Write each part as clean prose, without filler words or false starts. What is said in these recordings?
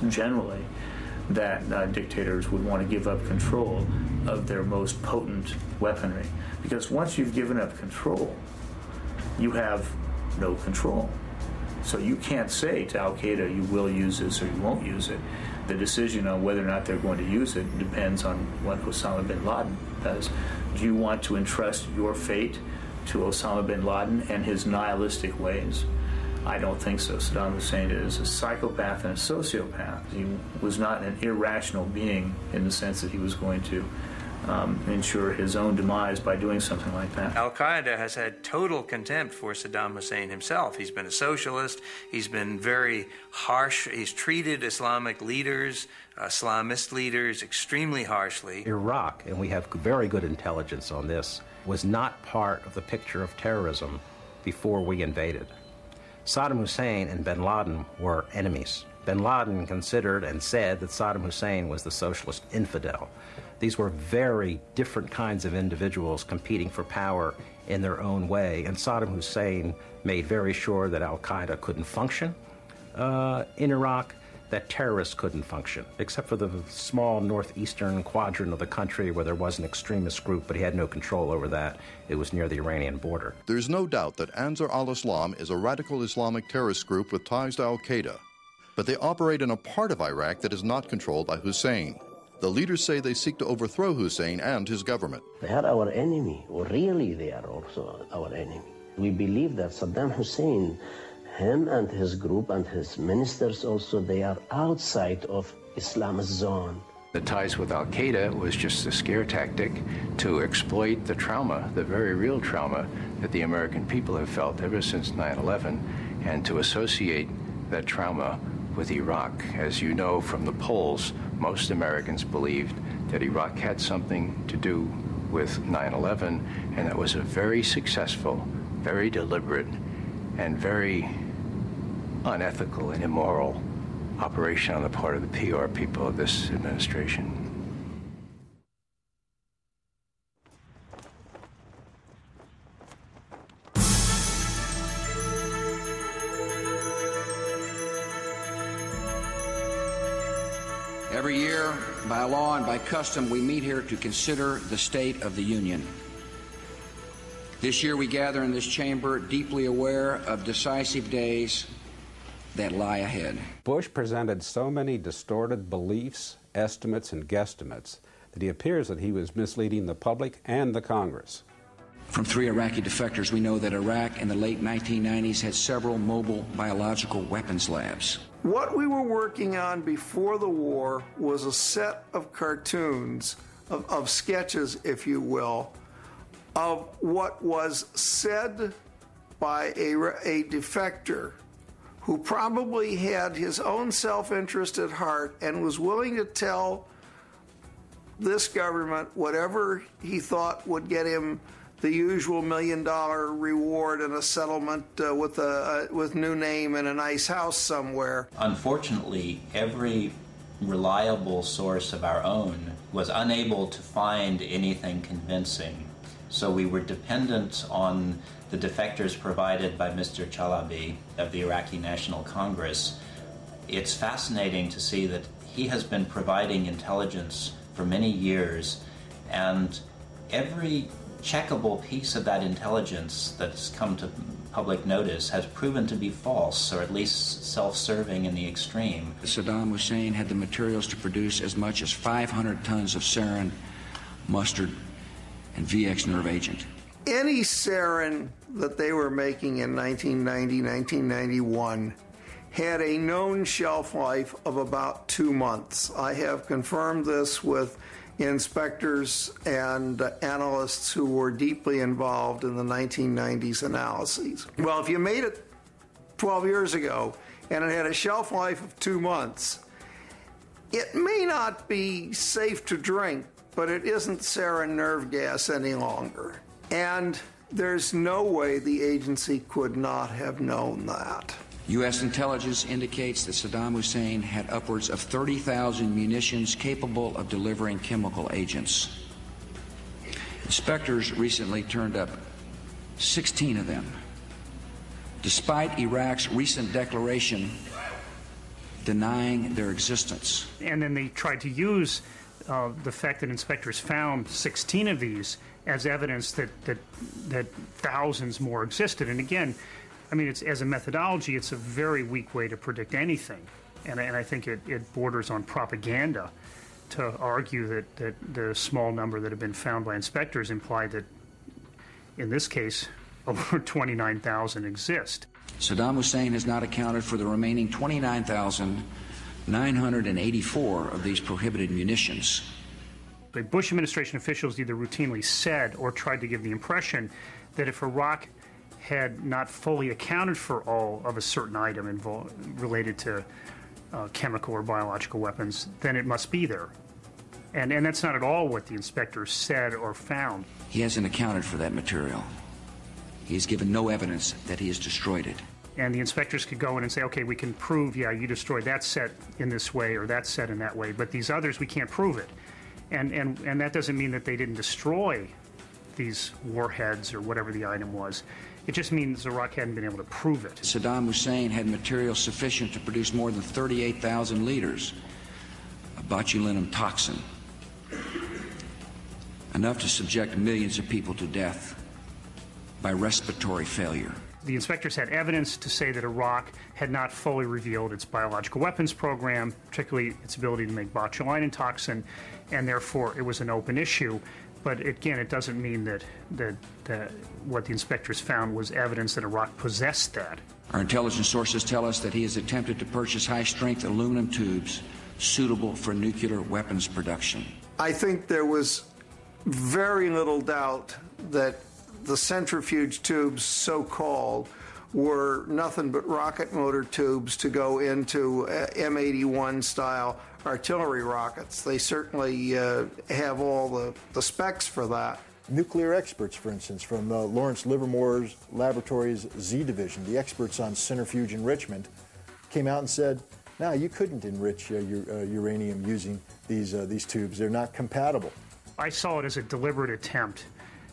generally that dictators would want to give up control of their most potent weaponry. Because once you've given up control, you have no control. So you can't say to al-Qaeda, you will use this or you won't use it. The decision on whether or not they're going to use it depends on what Osama bin Laden does. Do you want to entrust your fate to Osama bin Laden and his nihilistic ways? I don't think so. Saddam Hussein is a psychopath and a sociopath. He was not an irrational being in the sense that he was going to ensure his own demise by doing something like that. Al-Qaeda has had total contempt for Saddam Hussein himself. He's been a socialist. He's been very harsh. He's treated Islamic leaders, Islamist leaders, extremely harshly. Iraq, and we have very good intelligence on this, was not part of the picture of terrorism before we invaded. Saddam Hussein and bin Laden were enemies. Bin Laden considered and said that Saddam Hussein was the socialist infidel. These were very different kinds of individuals competing for power in their own way, and Saddam Hussein made very sure that al-Qaeda couldn't function in Iraq, that terrorists couldn't function, except for the small northeastern quadrant of the country where there was an extremist group, but he had no control over that. It was near the Iranian border. There's no doubt that Ansar al-Islam is a radical Islamic terrorist group with ties to al-Qaeda, but they operate in a part of Iraq that is not controlled by Hussein. The leaders say they seek to overthrow Hussein and his government. They are our enemy, or really they are also our enemy. We believe that Saddam Hussein, him and his group and his ministers also, they are outside of Islamist zone. The ties with al-Qaeda was just a scare tactic to exploit the trauma, the very real trauma that the American people have felt ever since 9/11, and to associate that trauma with Iraq. As you know from the polls, most Americans believed that Iraq had something to do with 9/11, and that was a very successful, very deliberate, and very unethical and immoral operation on the part of the PR people of this administration. Every year, by law and by custom, we meet here to consider the state of the Union. This year we gather in this chamber deeply aware of decisive days that lie ahead. Bush presented so many distorted beliefs, estimates, and guesstimates that he appears that he was misleading the public and the Congress. From 3 Iraqi defectors, we know that Iraq in the late 1990s had several mobile biological weapons labs. What we were working on before the war was a set of cartoons, of sketches, if you will, of what was said by a defector who probably had his own self-interest at heart and was willing to tell this government whatever he thought would get him the usual $1 million reward and a settlement with new name and a nice house somewhere. Unfortunately, every reliable source of our own was unable to find anything convincing. So we were dependent on the defectors provided by Mr. Chalabi of the Iraqi National Congress. It's fascinating to see that he has been providing intelligence for many years, and every checkable piece of that intelligence that's come to public notice has proven to be false, or at least self-serving in the extreme. Saddam Hussein had the materials to produce as much as 500 tons of sarin, mustard, and VX nerve agent. Any sarin that they were making in 1990, 1991 had a known shelf life of about 2 months. I have confirmed this with inspectors and analysts who were deeply involved in the 1990s analyses. Well, if you made it 12 years ago and it had a shelf life of 2 months, it may not be safe to drink, but it isn't sarin nerve gas any longer. And there's no way the agency could not have known that. U.S. intelligence indicates that Saddam Hussein had upwards of 30,000 munitions capable of delivering chemical agents. Inspectors recently turned up 16 of them. Despite Iraq's recent declaration denying their existence. And then they tried to use the fact that inspectors found 16 of these as evidence that thousands more existed. And again, I mean, as a methodology, it's a very weak way to predict anything. And I think it borders on propaganda to argue that the small number that have been found by inspectors implied that, in this case, over 29,000 exist. Saddam Hussein has not accounted for the remaining 29,984 of these prohibited munitions. The Bush administration officials either routinely said or tried to give the impression that if Iraq had not fully accounted for all of a certain item related to chemical or biological weapons, then it must be there. And that's not at all what the inspectors said or found. He hasn't accounted for that material. He has given no evidence that he has destroyed it. And the inspectors could go in and say, okay, we can prove, yeah, you destroyed that set in this way or that set in that way, but these others, we can't prove it. And that doesn't mean that they didn't destroy these warheads or whatever the item was. It just means Iraq hadn't been able to prove it. Saddam Hussein had material sufficient to produce more than 38,000 liters of botulinum toxin, enough to subject millions of people to death by respiratory failure. The inspectors had evidence to say that Iraq had not fully revealed its biological weapons program, particularly its ability to make botulinum toxin, and therefore it was an open issue. But again, it doesn't mean that what the inspectors found was evidence that Iraq possessed that. Our intelligence sources tell us that he has attempted to purchase high-strength aluminum tubes suitable for nuclear weapons production. I think there was very little doubt that the centrifuge tubes, so-called, were nothing but rocket motor tubes to go into M81 style artillery rockets. They certainly have all the specs for that. Nuclear experts, for instance, from Lawrence Livermore's laboratory's Z division, the experts on centrifuge enrichment, came out and said, no, you couldn't enrich uranium using these tubes. They're not compatible. I saw it as a deliberate attempt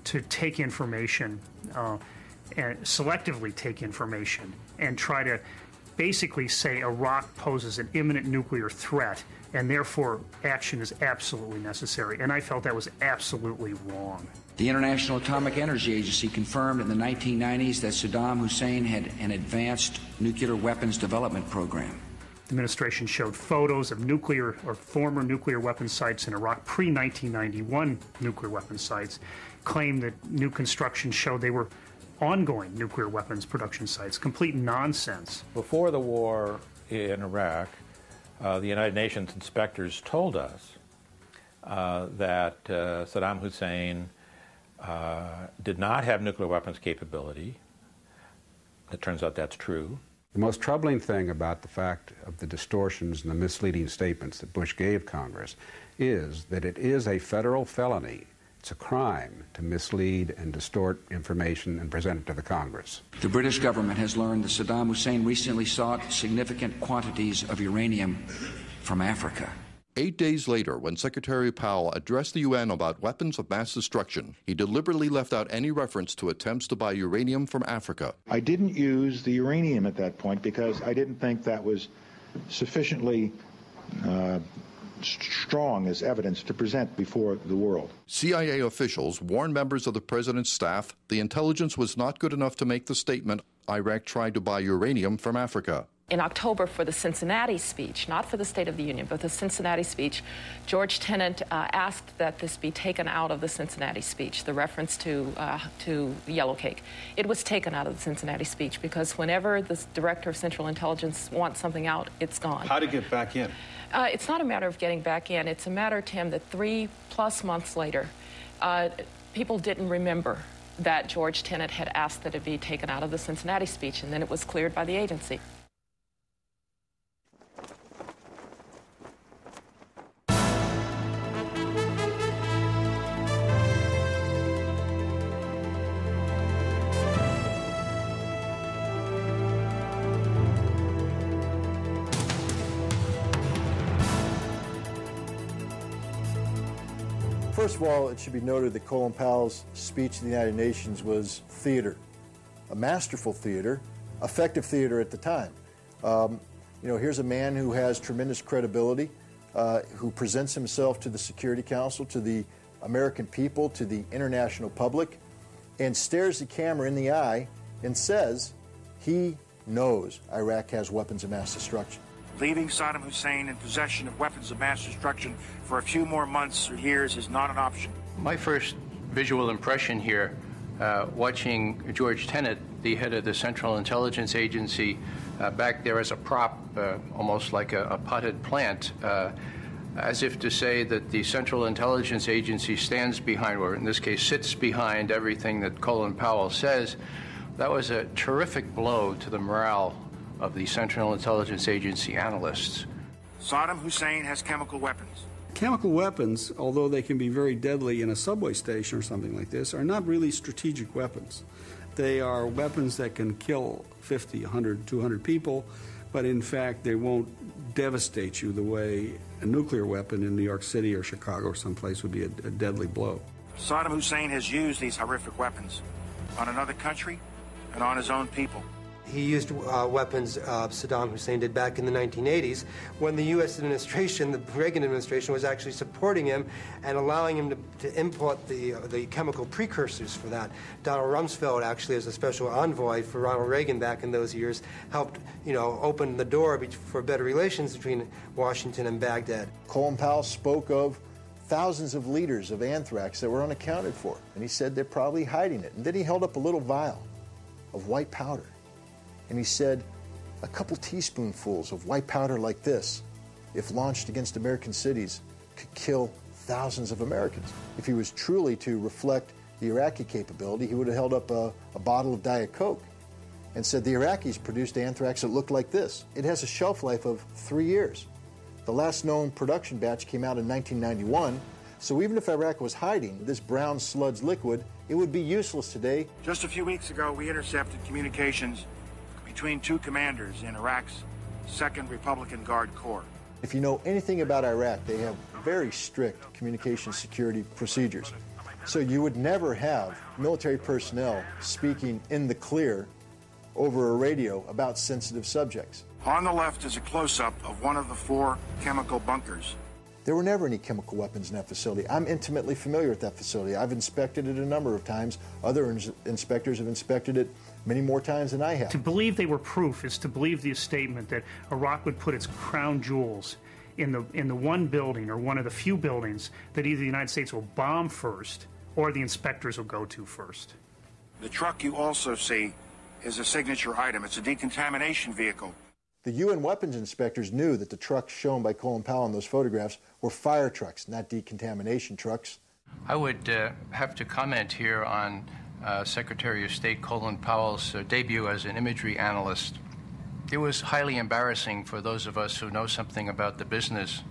to take information and selectively take information and try to basically say Iraq poses an imminent nuclear threat and therefore action is absolutely necessary. And I felt that was absolutely wrong. The International Atomic Energy Agency confirmed in the 1990s that Saddam Hussein had an advanced nuclear weapons development program. The administration showed photos of nuclear or former nuclear weapon sites in Iraq, pre-1991 nuclear weapon sites, claimed that new construction showed they were ongoing nuclear weapons production sites. Complete nonsense. Before the war in Iraq, the United Nations inspectors told us that Saddam Hussein did not have nuclear weapons capability. It turns out that's true. The most troubling thing about the fact of the distortions and the misleading statements that Bush gave Congress is that it is a federal felony. It's a crime to mislead and distort information and present it to the Congress. The British government has learned that Saddam Hussein recently sought significant quantities of uranium from Africa. 8 days later, when Secretary Powell addressed the UN about weapons of mass destruction, he deliberately left out any reference to attempts to buy uranium from Africa. I didn't use the uranium at that point because I didn't think that was sufficiently strong as evidence to present before the world. CIA officials warned members of the president's staff the intelligence was not good enough to make the statement Iraq tried to buy uranium from Africa. In October, for the Cincinnati speech, not for the State of the Union, but the Cincinnati speech, George Tenet asked that this be taken out of the Cincinnati speech, the reference to yellow cake. It was taken out of the Cincinnati speech because whenever the Director of Central Intelligence wants something out, it's gone. How to get back in? It's not a matter of getting back in. It's a matter, Tim, that 3+ months later, people didn't remember that George Tenet had asked that it be taken out of the Cincinnati speech, and then it was cleared by the agency. First of all, it should be noted that Colin Powell's speech to the United Nations was theater, a masterful theater, effective theater at the time. You know, here's a man who has tremendous credibility, who presents himself to the Security Council, to the American people, to the international public, and stares the camera in the eye and says he knows Iraq has weapons of mass destruction. Leaving Saddam Hussein in possession of weapons of mass destruction for a few more months or years is not an option. My first visual impression here, watching George Tenet, the head of the Central Intelligence Agency, back there as a prop, almost like a potted plant, as if to say that the Central Intelligence Agency stands behind, or in this case sits behind, everything that Colin Powell says. That was a terrific blow to the morale of the Central Intelligence Agency analysts. Saddam Hussein has chemical weapons. Chemical weapons, although they can be very deadly in a subway station or something like this, are not really strategic weapons. They are weapons that can kill 50, 100, 200 people, but in fact they won't devastate you the way a nuclear weapon in New York City or Chicago or someplace would be a deadly blow. Saddam Hussein has used these horrific weapons on another country and on his own people. He used weapons Saddam Hussein did back in the 1980s when the U.S. administration, the Reagan administration, was actually supporting him and allowing him to import the chemical precursors for that. Donald Rumsfeld, actually, as a special envoy for Ronald Reagan back in those years, helped, open the door for better relations between Washington and Baghdad. Colin Powell spoke of thousands of liters of anthrax that were unaccounted for, and he said they're probably hiding it. And then he held up a little vial of white powder. And he said, a couple teaspoonfuls of white powder like this, if launched against American cities, could kill thousands of Americans. If he was truly to reflect the Iraqi capability, he would have held up a bottle of Diet Coke and said the Iraqis produced anthrax that looked like this. It has a shelf life of 3 years. The last known production batch came out in 1991, so even if Iraq was hiding this brown sludge liquid, it would be useless today. Just a few weeks ago, we intercepted communications between two commanders in Iraq's 2nd Republican Guard Corps. If you know anything about Iraq, they have very strict communication security procedures. So you would never have military personnel speaking in the clear over a radio about sensitive subjects. On the left is a close-up of one of the 4 chemical bunkers. There were never any chemical weapons in that facility. I'm intimately familiar with that facility. I've inspected it a number of times. Other inspectors have inspected it many more times than I have. To believe they were proof is to believe the statement that Iraq would put its crown jewels in the one building or one of the few buildings that either the United States will bomb first or the inspectors will go to first. The truck you also see is a signature item. It's a decontamination vehicle. The UN weapons inspectors knew that the trucks shown by Colin Powell in those photographs were fire trucks, not decontamination trucks. I would have to comment here on Secretary of State Colin Powell's debut as an imagery analyst. It was highly embarrassing for those of us who know something about the business.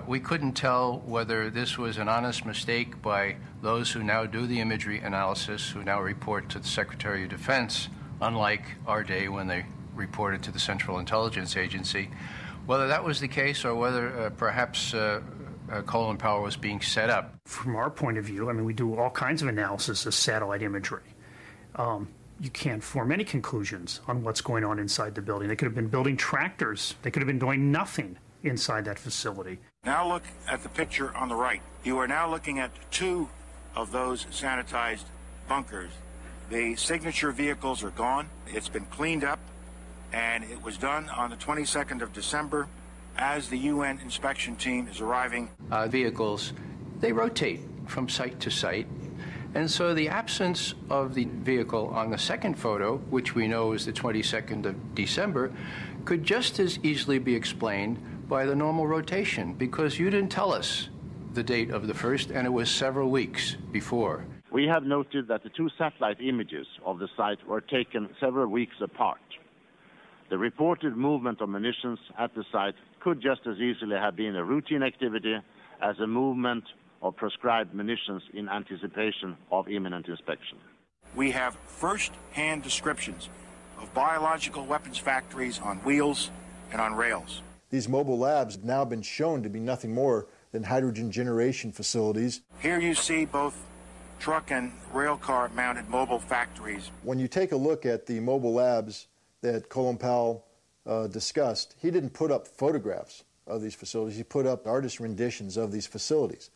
We couldn't tell whether this was an honest mistake by those who now do the imagery analysis, who now report to the Secretary of Defense, unlike our day when they reported to the Central Intelligence Agency, whether that was the case or whether perhaps Colin Powell was being set up. From our point of view, I mean, we do all kinds of analysis of satellite imagery. You can't form any conclusions on what's going on inside the building. They could have been building tractors. They could have been doing nothing inside that facility. Now look at the picture on the right. You are now looking at 2 of those sanitized bunkers. The signature vehicles are gone. It's been cleaned up, and it was done on the 22nd of December as the UN inspection team is arriving. Vehicles, they rotate from site to site. And so the absence of the vehicle on the second photo, which we know is the 22nd of December, could just as easily be explained by the normal rotation, because you didn't tell us the date of the first, and it was several weeks before. We have noted that the 2 satellite images of the site were taken several weeks apart. The reported movement of munitions at the site could just as easily have been a routine activity as a movement of prescribed munitions in anticipation of imminent inspection. We have first-hand descriptions of biological weapons factories on wheels and on rails. These mobile labs have now been shown to be nothing more than hydrogen generation facilities. Here you see both truck and rail car mounted mobile factories. When you take a look at the mobile labs that Colin Powell discussed, he didn't put up photographs of these facilities. He put up artist renditions of these facilities.